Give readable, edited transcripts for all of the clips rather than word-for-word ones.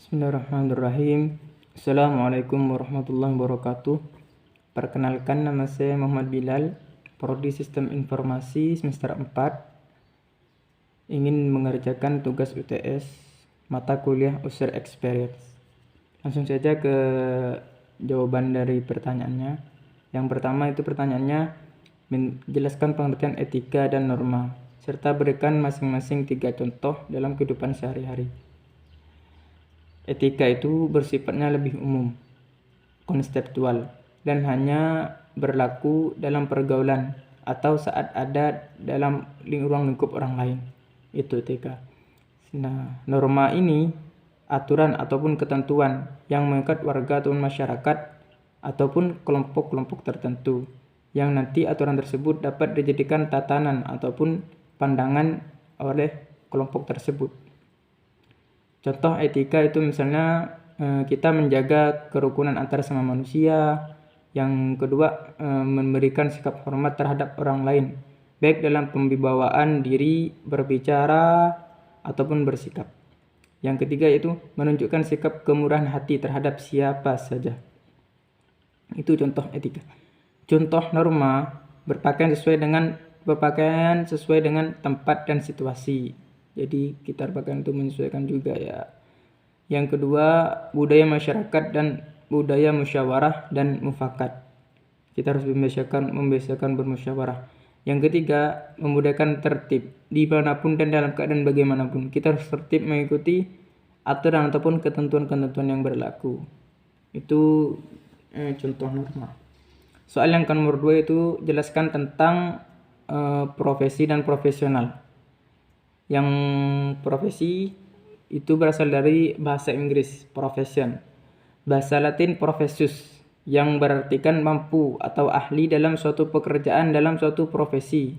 Bismillahirrahmanirrahim. Assalamualaikum warahmatullahi wabarakatuh. Perkenalkan, nama saya Muhammad Bilal, Prodi Sistem Informasi semester 4. Ingin mengerjakan tugas UTS mata kuliah User Experience. Langsung saja ke jawaban dari pertanyaannya. Yang pertama itu pertanyaannya menjelaskan pengertian etika dan norma, serta berikan masing-masing 3 contoh dalam kehidupan sehari-hari. Etika itu bersifatnya lebih umum, konseptual, dan hanya berlaku dalam pergaulan atau saat ada dalam ruang lingkup orang lain. Itu etika. Nah, norma ini aturan ataupun ketentuan yang mengikat warga atau masyarakat ataupun kelompok-kelompok tertentu, yang nanti aturan tersebut dapat dijadikan tatanan ataupun pandangan oleh kelompok tersebut. Contoh etika itu misalnya kita menjaga kerukunan antar sesama manusia. Yang kedua, memberikan sikap hormat terhadap orang lain, baik dalam pembawaan diri, berbicara, ataupun bersikap. Yang ketiga itu menunjukkan sikap kemurahan hati terhadap siapa saja. Itu contoh etika. Contoh norma, berpakaian sesuai dengan tempat dan situasi. Jadi kita berpakaian itu menyesuaikan juga ya. Yang kedua, budaya masyarakat dan budaya musyawarah dan mufakat. Kita harus membiasakan bermusyawarah. Yang ketiga, memudahkan tertib dimanapun dan dalam keadaan bagaimanapun. Kita harus tertib mengikuti aturan ataupun ketentuan-ketentuan yang berlaku. Itu contoh norma. Soal yang nomor 2 itu jelaskan tentang profesi dan profesional. Yang profesi itu berasal dari bahasa Inggris profession, bahasa Latin professus, yang berartikan mampu atau ahli dalam suatu pekerjaan. Dalam suatu profesi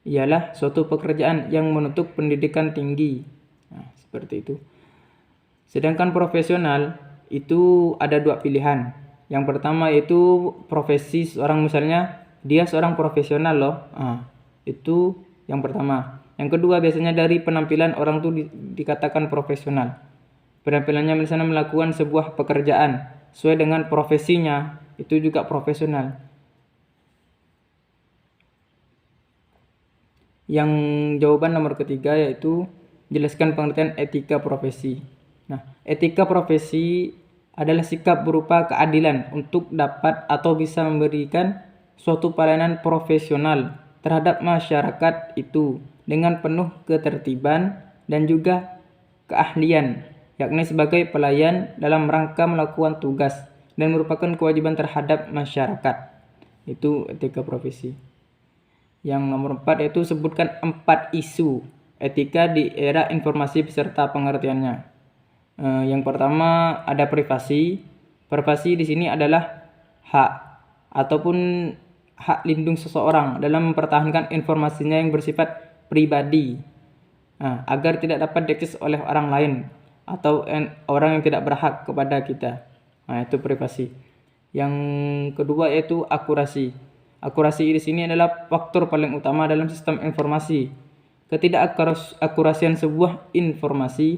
ialah suatu pekerjaan yang menuntut pendidikan tinggi. Nah, seperti itu. Sedangkan profesional itu ada 2 pilihan. Yang pertama itu profesi seorang, misalnya dia seorang profesional loh. Itu yang pertama. Yang kedua, biasanya dari penampilan orang tuh dikatakan profesional. Penampilannya misalnya melakukan sebuah pekerjaan sesuai dengan profesinya, itu juga profesional. Yang jawaban nomor ketiga yaitu jelaskan pengertian etika profesi. Nah, etika profesi adalah sikap berupa keadilan untuk dapat atau bisa memberikan suatu pelayanan profesional terhadap masyarakat itu dengan penuh ketertiban dan juga keahlian, yakni sebagai pelayan dalam rangka melakukan tugas dan merupakan kewajiban terhadap masyarakat. Itu etika profesi. Yang nomor 4 yaitu sebutkan 4 isu etika di era informasi beserta pengertiannya. Yang pertama ada privasi. Privasi di sini adalah hak ataupun hak lindung seseorang dalam mempertahankan informasinya yang bersifat pribadi, agar tidak dapat diakses oleh orang lain atau orang yang tidak berhak kepada kita. Itu privasi. Yang kedua yaitu akurasi. Akurasi di sini adalah faktor paling utama dalam sistem informasi. Ketidakakurasian sebuah informasi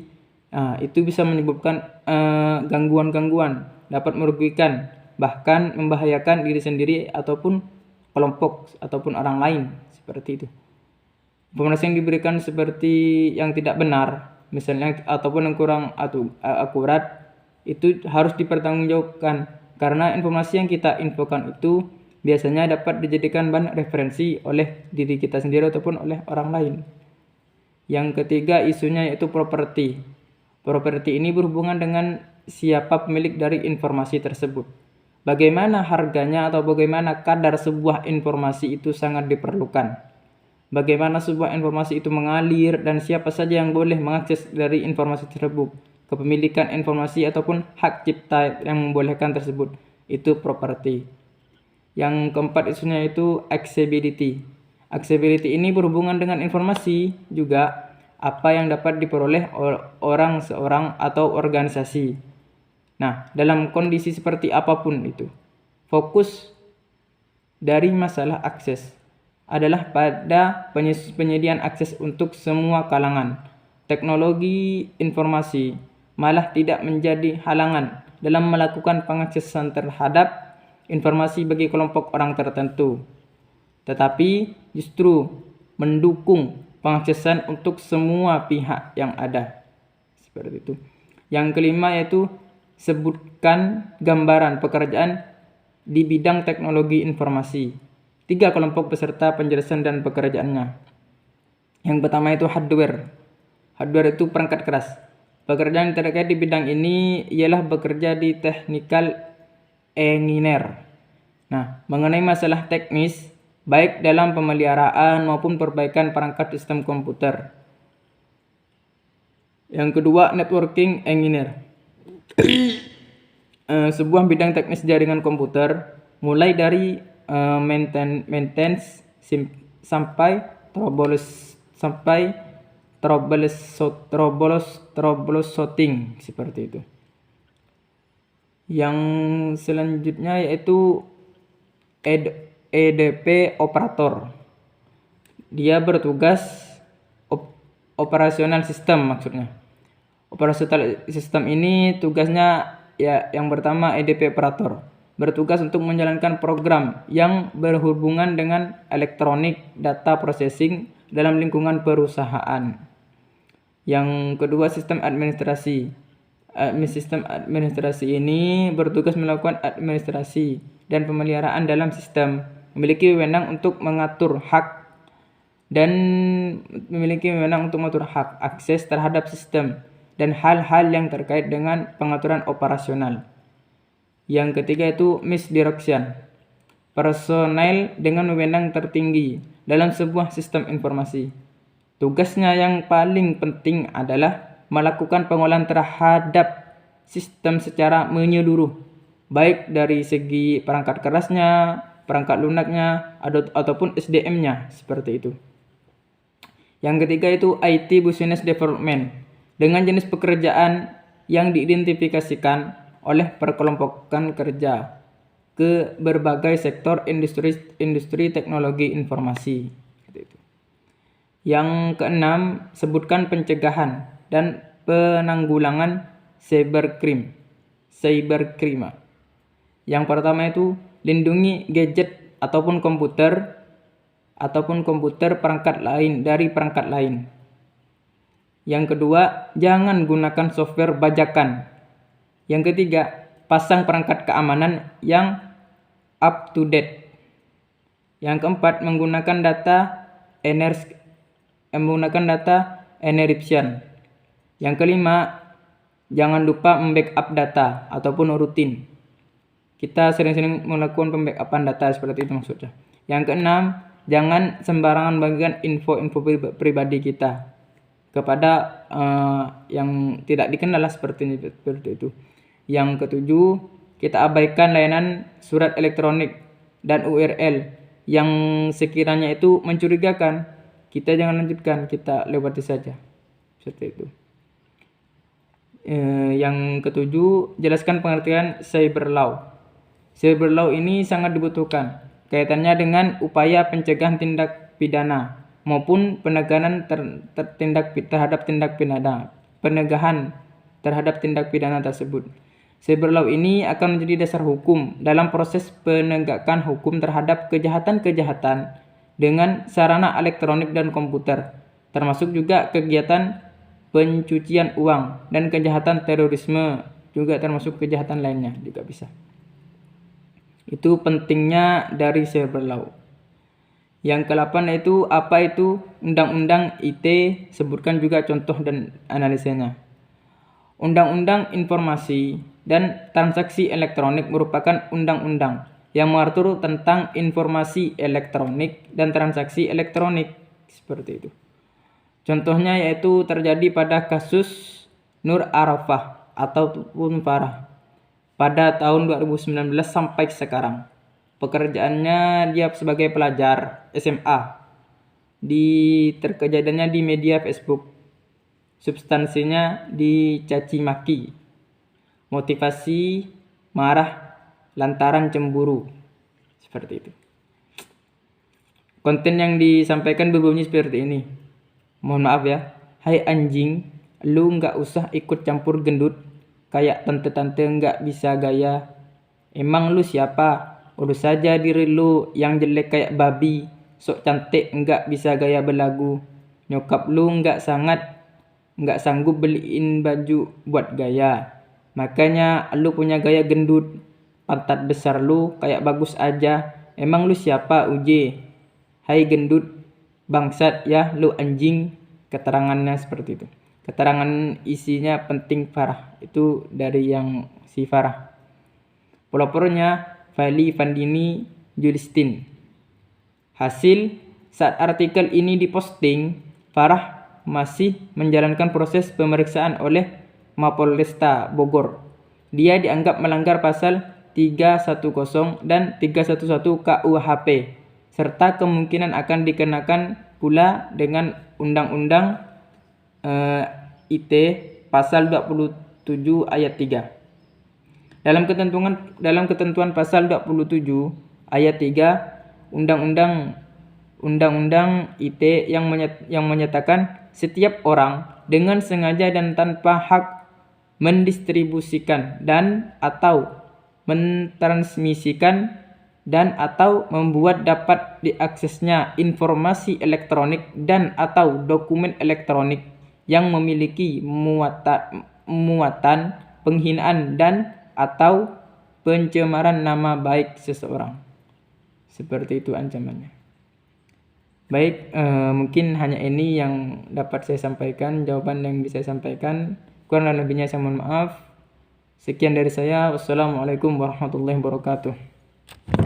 itu bisa menyebabkan gangguan-gangguan, dapat merugikan, bahkan membahayakan diri sendiri ataupun kelompok ataupun orang lain, seperti itu. Informasi yang diberikan seperti yang tidak benar, misalnya, ataupun yang kurang akurat, itu harus dipertanggungjawabkan, karena informasi yang kita infokan itu biasanya dapat dijadikan bahan referensi oleh diri kita sendiri ataupun oleh orang lain. Yang ketiga isunya yaitu properti. Properti ini berhubungan dengan siapa pemilik dari informasi tersebut. Bagaimana harganya atau bagaimana kadar sebuah informasi itu sangat diperlukan. Bagaimana sebuah informasi itu mengalir dan siapa saja yang boleh mengakses dari informasi tersebut. Kepemilikan informasi ataupun hak cipta yang membolehkan tersebut. Itu properti. Yang keempat isunya itu accessibility. Accessibility ini berhubungan dengan informasi juga apa yang dapat diperoleh orang seorang atau organisasi. Nah, dalam kondisi seperti apapun itu, fokus dari masalah akses adalah pada penyediaan akses untuk semua kalangan. Teknologi informasi malah tidak menjadi halangan dalam melakukan pengaksesan terhadap informasi bagi kelompok orang tertentu, tetapi justru mendukung pengaksesan untuk semua pihak yang ada. Seperti itu. Yang kelima yaitu sebutkan gambaran pekerjaan di bidang teknologi informasi. 3 kelompok peserta penjelasan dan pekerjaannya. Yang pertama itu hardware. Hardware itu perangkat keras. Pekerjaan terkait di bidang ini ialah bekerja di technical engineer. Nah, mengenai masalah teknis, baik dalam pemeliharaan maupun perbaikan perangkat sistem komputer. Yang kedua, networking engineer. Sebuah bidang teknis jaringan komputer, mulai dari maintenance sampai troubleshooting seperti itu. Yang selanjutnya yaitu EDP operator. Dia bertugas operasional sistem maksudnya. Operasional sistem ini tugasnya ya yang pertama EDP operator. Bertugas untuk menjalankan program yang berhubungan dengan elektronik data processing dalam lingkungan perusahaan. Yang kedua sistem administrasi. Sistem administrasi ini bertugas melakukan administrasi dan pemeliharaan dalam sistem, memiliki wewenang untuk mengatur hak akses terhadap sistem dan hal-hal yang terkait dengan pengaturan operasional. Yang ketiga itu misdirection. Personel dengan wewenang tertinggi dalam sebuah sistem informasi. Tugasnya yang paling penting adalah melakukan pengolahan terhadap sistem secara menyeluruh, baik dari segi perangkat kerasnya, perangkat lunaknya, ataupun SDM-nya, seperti itu. Yang ketiga itu IT Business Development, dengan jenis pekerjaan yang diidentifikasikan oleh perkelompokan kerja ke berbagai sektor industri teknologi informasi. Yang keenam, sebutkan pencegahan dan penanggulangan cybercrime. Yang pertama itu lindungi gadget ataupun komputer perangkat lain dari perangkat lain. Yang kedua, jangan gunakan software bajakan. Yang ketiga, pasang perangkat keamanan yang up to date. Yang keempat, menggunakan data encryption. Yang kelima, jangan lupa membackup data ataupun rutin. Kita sering-sering melakukan pembackupan data seperti itu maksudnya. Yang keenam, jangan sembarangan bagikan info-info pribadi kita kepada yang tidak dikenal lah seperti itu. Yang ketujuh, kita abaikan layanan surat elektronik dan URL yang sekiranya itu mencurigakan. Kita jangan lanjutkan, kita lewati saja. Seperti itu. Yang ketujuh, jelaskan pengertian cyber law. Cyber law ini sangat dibutuhkan kaitannya dengan upaya pencegahan tindak pidana maupun penegahan terhadap tindak pidana tersebut. Cyber law ini akan menjadi dasar hukum dalam proses penegakan hukum terhadap kejahatan-kejahatan dengan sarana elektronik dan komputer, termasuk juga kegiatan pencucian uang dan kejahatan terorisme, juga termasuk kejahatan lainnya juga bisa. Itu pentingnya dari cyber law. Yang ke-8 yaitu apa itu Undang-Undang IT, sebutkan juga contoh dan analisanya. Undang-Undang Informasi dan Transaksi Elektronik merupakan undang-undang yang mengatur tentang informasi elektronik dan transaksi elektronik, seperti itu. Contohnya yaitu terjadi pada kasus Nur Arafah ataupun Farah pada tahun 2019 sampai sekarang. Pekerjaannya dia sebagai pelajar SMA. Kejadiannya di media Facebook. Substansinya dicaci maki. Motivasi marah lantaran cemburu. Seperti itu. Konten yang disampaikan berbunyi seperti ini. Mohon maaf ya. Hai anjing, Lu nggak usah ikut campur gendut, kayak tante-tante nggak bisa gaya. Emang lu siapa? Urus saja diri lu, yang jelek kayak babi, sok cantik nggak bisa gaya belagu. Nyokap lu nggak sanggup beliin baju buat gaya. Makanya lu punya gaya gendut. Pantat besar lu kayak bagus aja. Emang lu siapa, Uje? Hai gendut, bangsat ya lu anjing. Keterangannya seperti itu. Keterangan isinya penting Farah. Itu dari yang si Farah. Pelopornya Fali Vandini Julistin. Hasil, saat artikel ini diposting, Farah masih menjalankan proses pemeriksaan oleh Mapolresta Bogor. Dia dianggap melanggar pasal 310 dan 311 KUHP, serta kemungkinan akan dikenakan pula dengan Undang-Undang ITE pasal 27 ayat 3. Dalam ketentuan pasal 27 ayat 3 Undang-Undang ITE yang menyatakan setiap orang dengan sengaja dan tanpa hak mendistribusikan dan atau mentransmisikan dan atau membuat dapat diaksesnya informasi elektronik dan atau dokumen elektronik yang memiliki muatan penghinaan dan atau pencemaran nama baik seseorang. Seperti itu ancamannya. Baik, mungkin hanya ini yang dapat saya sampaikan, jawaban yang bisa saya sampaikan. Kurang dan lebihnya saya mohon maaf. Sekian dari saya. Wassalamualaikum warahmatullahi wabarakatuh.